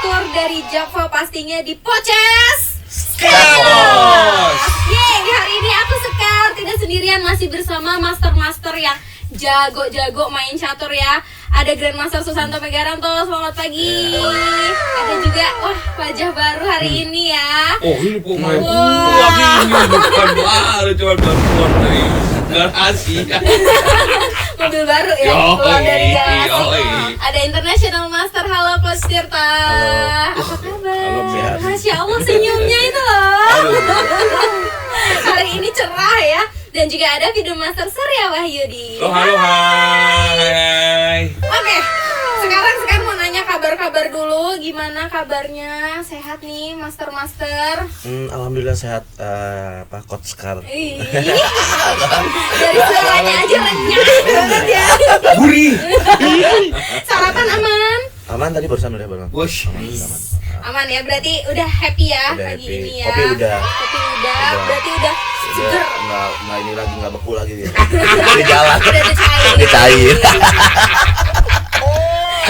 catur dari Java pastinya di Poces Skakos. Yeay, hari ini aku Sekar tidak sendirian, masih bersama master-master yang jago-jago main catur ya. Ada Grandmaster Susanto Megaranto, selamat pagi. Ada juga, wah wajah baru hari ini ya. Oh ini kok main lagi ini bukan baru, cuma baru keluar dari garasi. Mobil baru ya, Yoi, keluar dari garasi. yoi. Ada International Master, halo Coach Tirta. Halo. Apa kabar? Halo, sehat. Masya Allah senyumnya itu loh. Hari ini cerah ya. Dan juga ada Video Master Surya Wahyudi. Oh halo hai. Oke, sekarang mau nanya kabar-kabar dulu. Gimana kabarnya? Sehat nih, Master-Master? Alhamdulillah sehat, Coach Sekar. Ih, dari suaranya aja renyah banget ya. Gurih. Sarapan aman? Aman tadi barusan udah bangun. Wush. Aman. Aman ya, berarti udah happy ya Udah pagi happy. ini ya. Kopi udah. Kopi udah, berarti udah seger. Nggak ini lagi nggak beku lagi ya. Di jalan. Udah dicair. Dicair.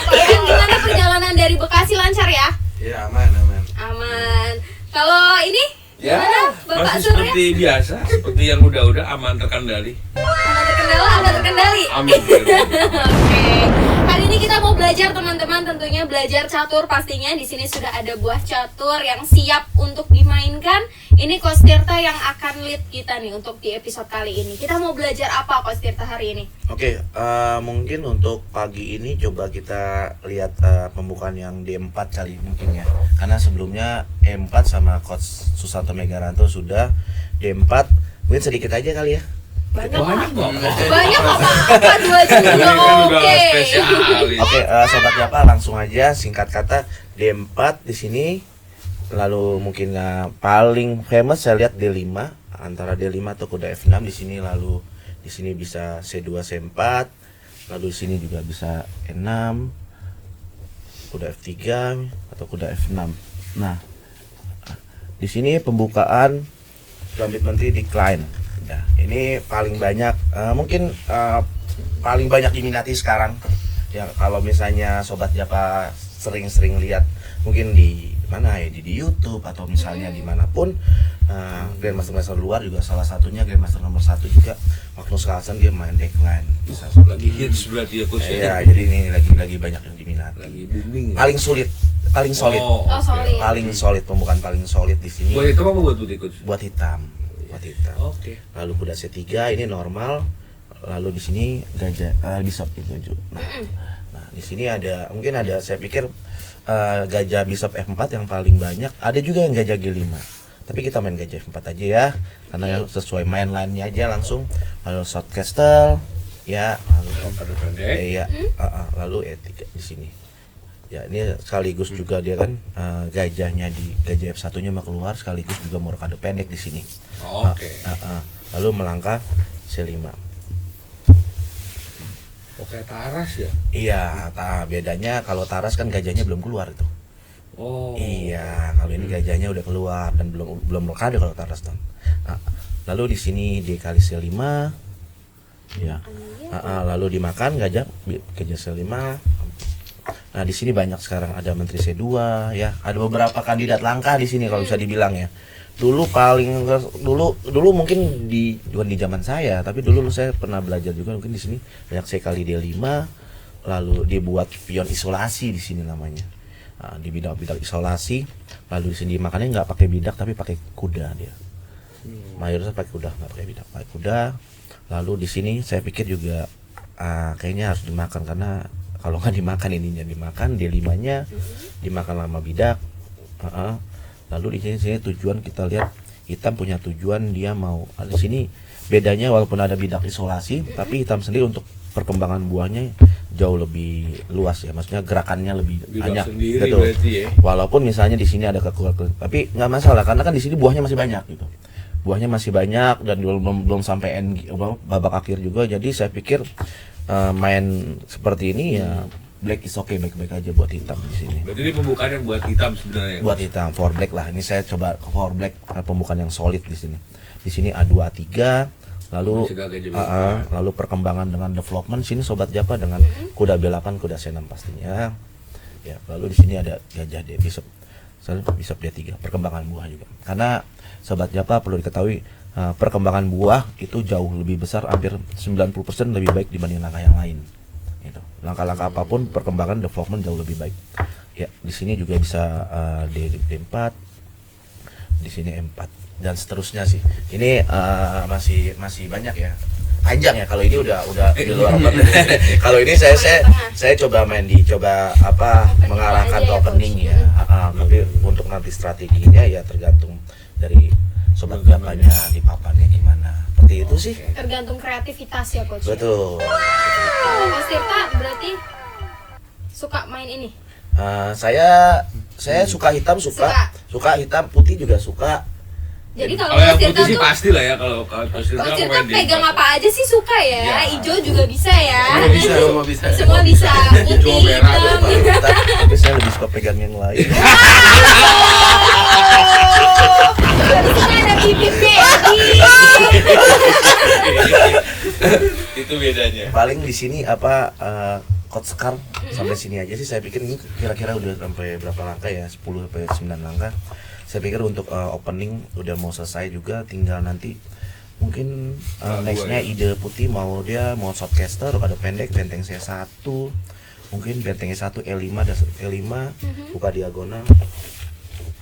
Dan gimana perjalanan dari Bekasi, lancar ya? Iya aman. Aman. Kalau ini Ya, gimana Bapak masih Surya? seperti biasa, seperti yang udah aman terkendali. Aman terkendali. Amin. Oke. Hari ini kita mau belajar teman-teman, tentunya belajar catur pastinya. Di sini sudah ada buah catur yang siap untuk dimainkan. Ini Coach Tirta yang akan lead kita nih untuk di episode kali ini. Kita mau belajar apa Coach Tirta hari ini? Oke, mungkin untuk pagi ini coba kita lihat pembukaan yang D4 kali mungkin ya. Karena sebelumnya E4 sama Coach Susanto Megaranto sudah D4. Mungkin sedikit aja kali ya. Banyak Banyak apa? Dua juga oke. Spesialis. Oke, sobat Japa langsung aja singkat kata D4 di sini. Lalu mungkin paling famous saya lihat D5, antara D5 atau kuda F6 di sini, lalu di sini bisa C2 C4, lalu di sini juga bisa E6, kuda F3 atau kuda F6. Nah, di sini pembukaan Gambit Menteri Decline. Nah, ini paling banyak paling banyak diminati sekarang. Ya kalau misalnya sobat Japa sering-sering lihat mungkin di mana ya, di YouTube atau misalnya dimanapun, Grandmaster luar juga salah satunya Grandmaster nomor 1 juga Magnus Carlsen dia main Decline bisa Lagi hits berarti ya Coach. ya. Jadi ini lagi banyak yang diminati. Lagi booming. Paling solid Oh, Oh, solid. paling solid, pembukaan paling solid di sini. Buat itu apa buat putih Coach? Buat hitam. Oke. Lalu kuda C3 ini normal. Lalu di sini gajah Bishop itu. Nah, di sini mungkin ada saya pikir gajah Bishop F4 yang paling banyak. Ada juga yang gajah G5. Tapi kita main gajah F4 aja ya, karena sesuai main line-nya aja langsung. Lalu short castle ya, lalu lalu E3 di sini. Ya, ini sekaligus juga dia kan gajahnya di gajah F1-nya mau keluar, sekaligus juga mau rokade pendek di sini. Oke. Lalu melangkah C5. Oke, taras ya. Iya, bedanya kalau taras kan gajahnya belum keluar itu. Oh. Iya, kalau ini gajahnya udah keluar dan belum rokade kalau taras kan. Nah, lalu di sini dikali C5. Ya. Lalu dimakan gajah C5. Nah, di sini banyak sekarang ada Menteri C2 ya. Ada beberapa kandidat langka di sini kalau bisa dibilang ya. Dulu mungkin bukan di zaman saya, tapi dulu saya pernah belajar juga mungkin di sini banyak C kali D5, lalu dibuat pion isolasi di sini namanya. Nah, di bidak isolasi, lalu di sini makannya nggak pakai bidak tapi pakai kuda dia. Mayoritas pakai kuda, nggak pakai bidak, pakai kuda. Lalu di sini saya pikir juga kayaknya harus dimakan, karena kalau nggak dimakan ininya dimakan, D5-nya dimakan lama bidak. Lalu di sini tujuan kita lihat hitam punya tujuan dia mau di sini bedanya walaupun ada bidak isolasi, tapi hitam sendiri untuk perkembangan buahnya jauh lebih luas ya, maksudnya gerakannya lebih banyak gitu. Ya. Walaupun misalnya di sini ada kekurangan, tapi nggak masalah karena kan di sini buahnya masih banyak gitu. Buahnya masih banyak dan belum sampai babak akhir juga. Jadi saya pikir main seperti ini ya black is okay, baik-baik aja buat hitam di sini. Berarti ini pembukaan yang buat hitam sebenarnya. Buat hitam, for black lah. Ini saya coba for black pembukaan yang solid di sini. Di sini A2 A3, lalu lalu perkembangan dengan development sini sobat Japa dengan kuda B8, kuda C6 pastinya. Ya, lalu di sini ada gajah bishop D3, perkembangan buah juga. Karena sobat Japa perlu diketahui perkembangan buah itu jauh lebih besar, hampir 90% lebih baik dibanding langkah yang lain. Gitu. Langkah-langkah apapun perkembangan development jauh lebih baik. Ya, di sini juga bisa D4, di sini M4 dan seterusnya sih. Ini masih banyak ya. Panjang ya, kalau ini udah di luar kalau ini saya coba mengarahkan aja ya, opening ya. Tapi untuk nanti strateginya ya tergantung dari sobat Japanya di papannya gimana. Seperti itu sih. Tergantung kreativitas ya coach. Betul. Kalau Coach Tirta berarti suka main ini. Saya suka hitam, suka hitam, putih juga suka. Jadi kalau Kalau yang Coach Tirta putih sih tuh pasti lah ya, kalau Coach Tirta Coach Tirta main pegang D4. apa aja sih suka ya. Ya. Hijau juga bisa ya. Semua bisa. Semua bisa. Putih, Hijau, merah, hitam. Tapi saya lebih suka pegang yang lain. Di sini ada bibitnya. Itu bedanya. Paling di sini Coach Scar sampai sini aja sih. Saya pikir ini kira-kira udah sampai berapa langkah ya, 10 sampai 9 langkah. Saya pikir untuk opening udah mau selesai juga, tinggal nanti mungkin nextnya ide putih mau shortcaster, ada pendek, benteng C1, mungkin benteng E1, E5 dan E5 buka diagonal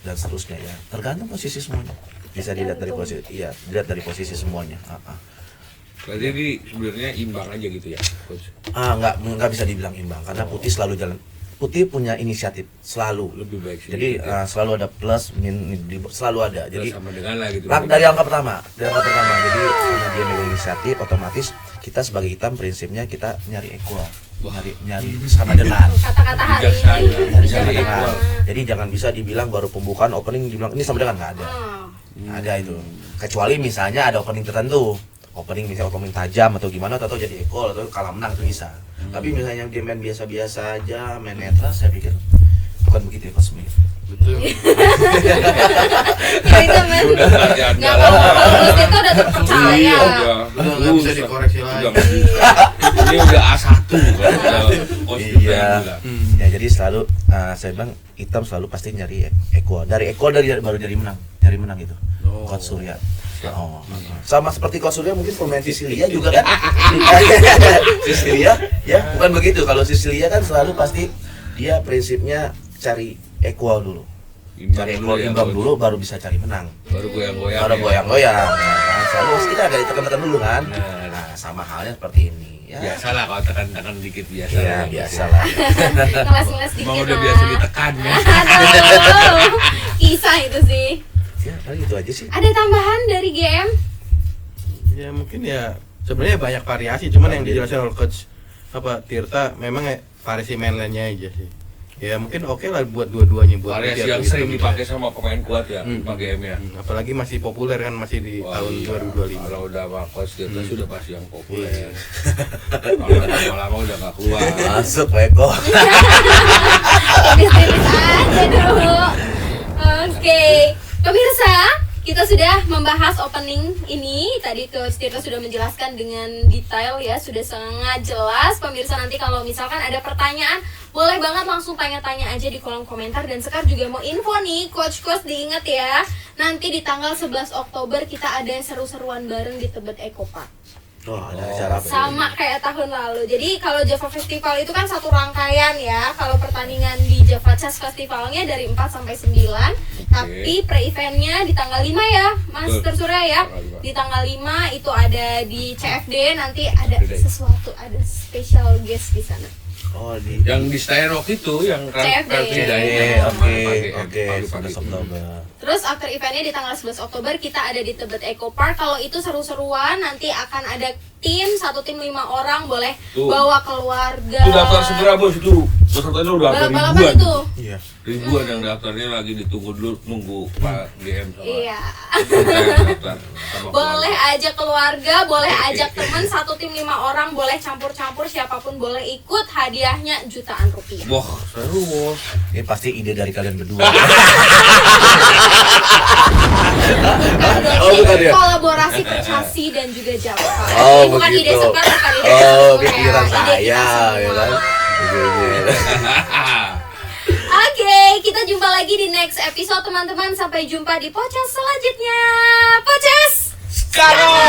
dan seterusnya ya, tergantung posisi semuanya, bisa dilihat dari posisi, iya, dilihat dari posisi semuanya. Berarti ini sebenarnya imbang aja gitu ya, Coach. Nggak bisa dibilang imbang karena putih selalu jalan. Putih punya inisiatif selalu. Lebih baik sih. Jadi selalu ada plus, selalu ada. Jadi sama dengan lah gitu. dari angka pertama. Jadi karena dia megang inisiatif, otomatis kita sebagai hitam prinsipnya kita nyari equal, nyari sama dengan. Kata-kata hari ini. Nyari sama dengan. Jadi jangan bisa dibilang baru pembukaan opening dibilang ini sama dengan, nggak ada. Ada itu. Kecuali misalnya ada opening tertentu. Misalnya opening tajam atau gimana, atau jadi equal atau kalah menang itu bisa. Tapi misalnya dia main biasa-biasa aja, main netral, saya pikir bukan begitu ya Coach Smith. Betul. Ya itu men. Nggak apa-apa. Coach Tirta udah terpercaya. Udah nggak bisa dikoreksi lagi. Ini udah A1 kan. Iya. Ya jadi selalu saya bilang hitam selalu pasti nyari equal. Dari equal baru jadi menang. Nyari menang itu. Coach Surya. Sama seperti Coach Surya mungkin pemain Sisilia juga kan. Sisilia ya, bukan begitu. Kalau Sisilia kan selalu pasti dia prinsipnya cari equal dulu. Cari equal imbang dulu baru bisa cari menang. Baru goyang-goyang. Baru goyang-goyang. Nah, selalu kita ada ditekan-tekan dulu kan. Nah, sama halnya seperti ini. Ya. Biasalah kalau tekan-tekan dikit biasa. Iya, biasalah. Ngeles-ngeles dikit. Emang udah lah. biasa ditekan ya. Aduh, kisah itu sih. Ya, paling itu aja sih. Ada tambahan dari GM? Ya mungkin ya sebenarnya banyak variasi, cuman yang dijelasin oleh Coach Tirta memang variasi mainline-nya aja sih. Ya mungkin oke lah buat dua-duanya, buat Variasi yang sering dipakai sama pemain kuat ya, pakai M ya. apalagi masih populer kan, masih di Wah, tahun iya. 2025. Kalau udah sama Coach Tirta sudah pasti yang populer. Kalau lama-lama udah gak keluar. Masuk Eko. Tipis-tipis aja dulu. Oke, pemirsa, kita sudah membahas opening ini. Tadi Coach Tirta sudah menjelaskan dengan detail ya, sudah sangat jelas. Pemirsa nanti kalau misalkan ada pertanyaan, boleh banget langsung tanya-tanya aja di kolom komentar. Dan Sekar juga mau info nih, Coach diingat ya, nanti di tanggal 11 Oktober kita ada seru-seruan bareng di Tebet Eco Park. Oh, ada acara apa? Sama kayak tahun lalu. Jadi kalau Java Festival itu kan satu rangkaian ya. Kalau pertandingan di Java Chess Festivalnya dari 4 sampai 9. Tapi pre-eventnya di tanggal 5 ya, Mas Surya ya. Di tanggal 5 itu ada di CFD, nanti ada sesuatu, ada special guest di sana. Oh, Yang di Styrok itu yang CFD. Oke, 11 Oktober. Terus after eventnya di tanggal 11 Oktober kita ada di Tebet Eco Park. Kalau itu seru-seruan, nanti akan ada tim, satu tim 5 orang, boleh Tuh. bawa keluarga. Itu daftar segera bos itu. Pesertanya udah ada Balap-balapan ribuan. itu. Iya. Ribuan yang daftarnya lagi ditunggu dulu, nunggu Pak GM sama Iya. saya daftar sama Boleh keluarga. ajak keluarga, boleh ajak teman, satu tim 5 orang, boleh campur-campur, siapapun boleh ikut. Hadiahnya jutaan rupiah. Wah, seru bos. Ini pasti ide dari kalian berdua. Oh, bukan ya? Kolaborasi Percasi dan juga Java. Oh, Ini bukan ide begitu. Sekar, bukan ide Oh, Sekar, pikiran ide kita saya, semua. ya kan? Oke. kita jumpa lagi di next episode teman-teman. Sampai jumpa di podcast selanjutnya. Podcast Sekarang.